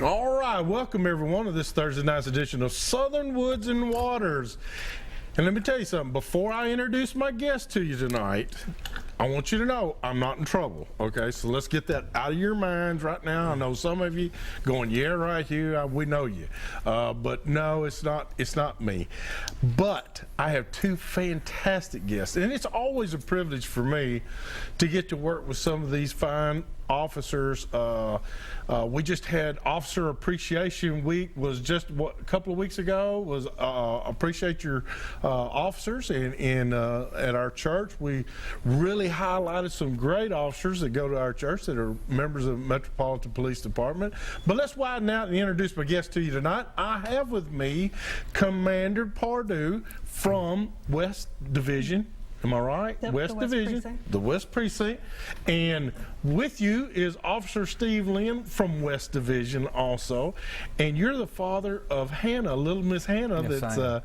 All right, welcome everyone to this Thursday night's edition of Southern Woods and Waters. And let me tell you something, before I introduce my guest to you tonight, I want you to know I'm not in trouble, okay? So let's get that out of your minds right now. I know some of you going, yeah, right, Hugh, we know you. But no, it's not me. But I have two fantastic guests, and it's always a privilege for me to get to work with some of these fine officers. We just had Officer Appreciation Week, was just a couple of weeks ago, was appreciate your officers, and at our church we really highlighted some great officers that go to our church that are members of the Metropolitan Police Department. But let's widen out and introduce my guest to you tonight. I have with me Commander Pardue from West Division. Am I right? The West West Division, Precinct. the West Precinct. And with you is Officer Steve Lynn from West Division also. And you're the father of Hannah, little Miss Hannah. Yes, that's,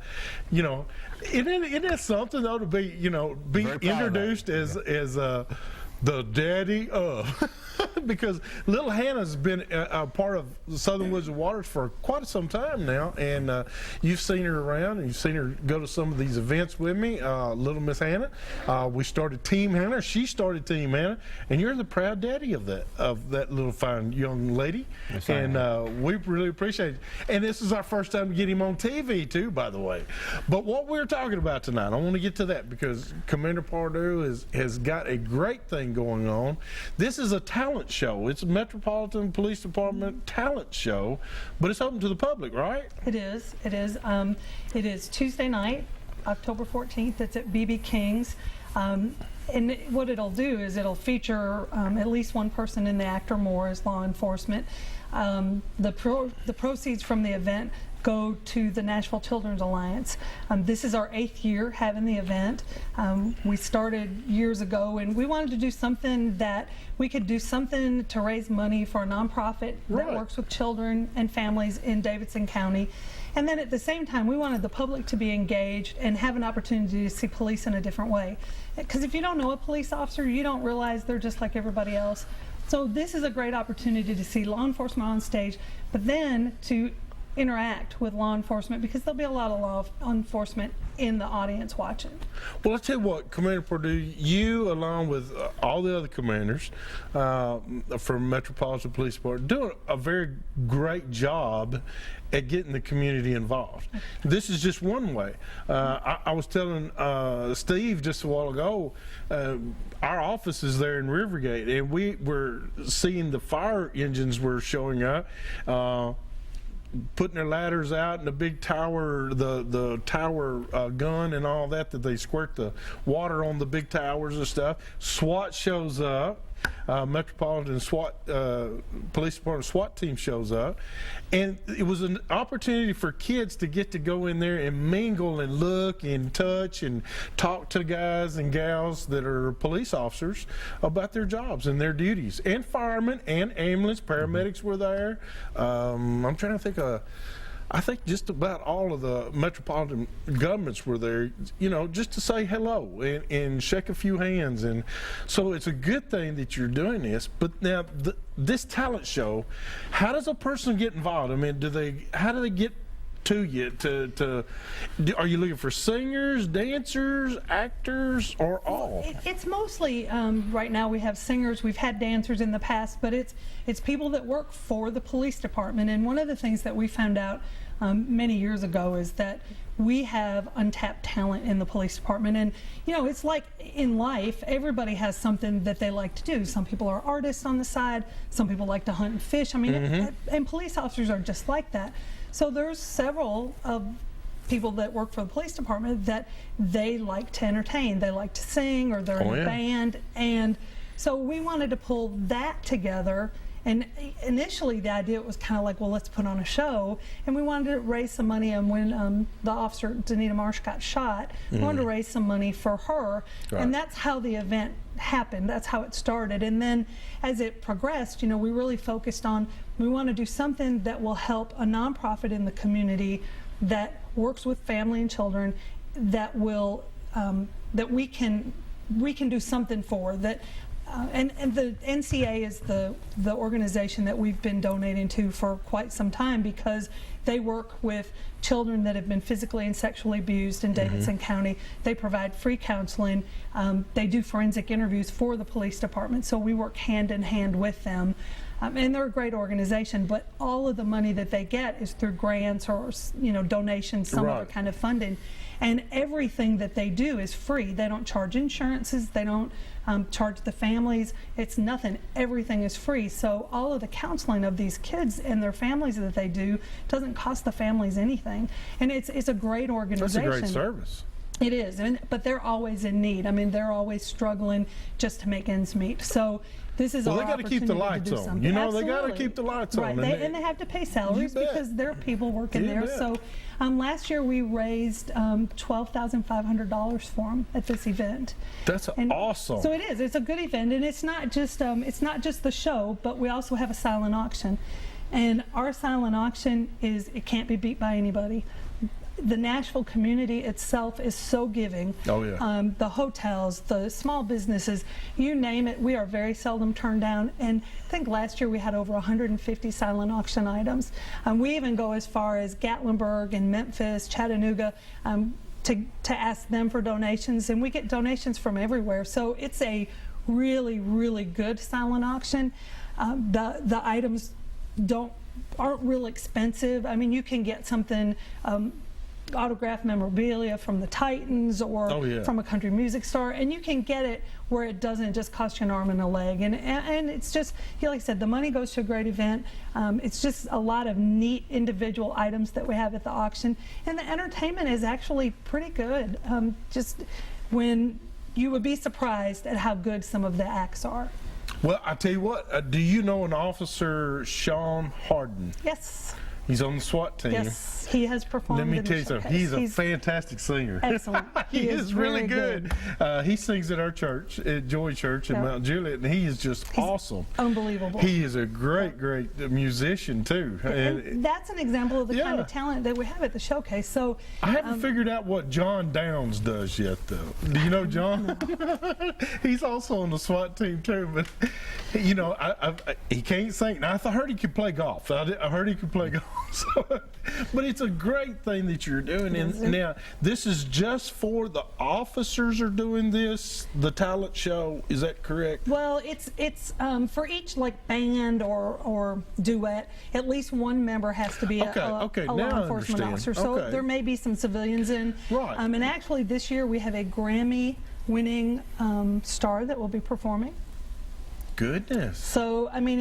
you know, isn't it something though to be, you know, be introduced as the daddy of, because little Hannah's been a part of Southern Woods and Waters for quite some time now, and you've seen her around, and you've seen her go to some of these events with me. Little Miss Hannah, we started Team Hannah, she started Team Hannah, and you're the proud daddy of that little fine young lady. Yes, and we really appreciate it. And this is our first time to get him on TV too, by the way. But what we're talking about tonight, I want to get to that because Commander Pardue has got a great thing going on. This is a talent show. It's a Metropolitan Police Department talent show, but it's open to the public, right? It is. It is. It is Tuesday night, October 14th. It's at BB King's. And what it'll do is it'll feature at least one person in the act or more as law enforcement. The proceeds from the event go to the Nashville Children's Alliance. This is our 8th year having the event. We started years ago, and we wanted to do something that we could do something to raise money for a nonprofit that works with children and families in Davidson County. And then at the same time, we wanted the public to be engaged and have an opportunity to see police in a different way. Because if you don't know a police officer, you don't realize they're just like everybody else. So this is a great opportunity to see law enforcement on stage, but then to interact with law enforcement, because there'll be a lot of law enforcement in the audience watching. Well, I'll tell you what, Commander Pardue, you along with all the other commanders from Metropolitan Police Department doing a very great job at getting the community involved. This is just one way. I was telling Steve just a while ago, our office is there in Rivergate, and we were seeing the fire engines were showing up, putting their ladders out, and the big tower, the tower gun and all that they squirt the water on the big towers and stuff. SWAT shows up. Metropolitan SWAT Police Department SWAT team shows up, and it was an opportunity for kids to get to go in there and mingle and look and touch and talk to guys and gals that are police officers about their jobs and their duties. And firemen and ambulance paramedics were there. I'm trying to think of, I think just about all of the metropolitan governments were there, you know, just to say hello and shake a few hands. And so it's a good thing that you're doing this. But now this talent show, how does a person get involved? I mean, how do they get to you? Are you looking for singers, dancers, actors, or all? It's mostly right now we have singers, we've had dancers in the past, but it's people that work for the police department. And one of the things that we found out many years ago is that we have untapped talent in the police department. And you know, it's like in life, everybody has something that they like to do. Some people are artists on the side, some people like to hunt and fish. I mean, and police officers are just like that. So there's several of people that work for the police department that they like to entertain. They like to sing, or they're in a band. And so we wanted to pull that together. And initially the idea was kind of like, well, let's put on a show. And we wanted to raise some money. And when the officer, Danita Marsh, got shot, we wanted to raise some money for her. Right. And that's how the event happened. That's how it started. And then as it progressed, you know, we really focused on, we want to do something that will help a nonprofit in the community that works with family and children, that will, that we can do something for, that And the NCA is the organization that we've been donating to for quite some time, because they work with children that have been physically and sexually abused in Davidson County. They provide free counseling. They do forensic interviews for the police department, so we work hand in hand with them. And they're a great organization, but all of the money that they get is through grants or, you know, donations, some other kind of funding. And everything that they do is free. They don't charge insurances. They don't charge the families. It's nothing. Everything is free. So all of the counseling of these kids and their families that they do doesn't cost the families anything. And it's a great organization. That's a great service. It is, but they're always in need. I mean, they're always struggling just to make ends meet. So this is our they got to keep the lights on. Something. You know, Absolutely. they got to keep the lights on. Right, and they have to pay salaries because there are people working there. Bet. So last year we raised $12,500 for them at this event. That's awesome. So it is. It's a good event, and it's not just the show, but we also have a silent auction. And our silent auction it can't be beat by anybody. The Nashville community itself is so giving. Oh, yeah. The hotels, the small businesses, you name it, we are very seldom turned down. And I think last year we had over 150 silent auction items. We even go as far as Gatlinburg and Memphis, Chattanooga, to ask them for donations. And we get donations from everywhere. So it's a really, really good silent auction. The items aren't real expensive. I mean, you can get something, autographed memorabilia from the Titans or from a country music star, and you can get it where it doesn't just cost you an arm and a leg. And it's just, like I said, the money goes to a great event. It's just a lot of neat individual items that we have at the auction, and the entertainment is actually pretty good. Just when you would be surprised at how good some of the acts are. Well, I tell you what, do you know an officer, Sean Harden? Yes. He's on the SWAT team. Yes, he has performed. Let me in tell you the something. showcase. He's a fantastic singer. Excellent. He is really very good. He sings at our church, at Joy Church in Mount Juliet, and he is just awesome. Unbelievable. He is a great musician too. And that's an example of the kind of talent that we have at the showcase. So I haven't figured out what John Downs does yet, though. Do you know John? No. He's also on the SWAT team too, but you know, he can't sing. Now I heard he could play golf. I heard he could play golf. So, but it's a great thing that you're doing. And now this is just for the officers are doing this, the talent show. Is that correct? Well, it's for each like band or duet, at least one member has to be a law enforcement officer. So there may be some civilians in. Right. And actually this year we have a Grammy-winning star that will be performing. Goodness. So I mean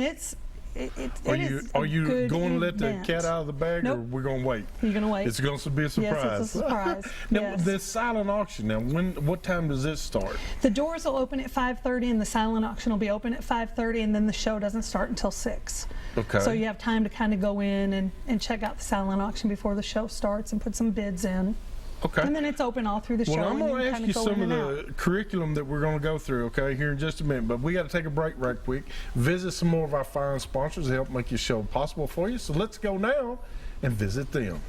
Are you going to let the cat out of the bag, Nope. or we're going to wait? You're going to wait. It's going to be a surprise. Yes, it's a surprise. Now, yes. the silent auction. Now, what time does this start? The doors will open at 5:30, and the silent auction will be open at 5:30, and then the show doesn't start until 6. Okay. So you have time to kind of go in and check out the silent auction before the show starts and put some bids in. Okay. And then it's open all through the show. Well, I'm going to ask you some of the curriculum that we're going to go through, okay, here in just a minute. But we got to take a break right quick, visit some more of our fine sponsors to help make your show possible for you. So let's go now and visit them.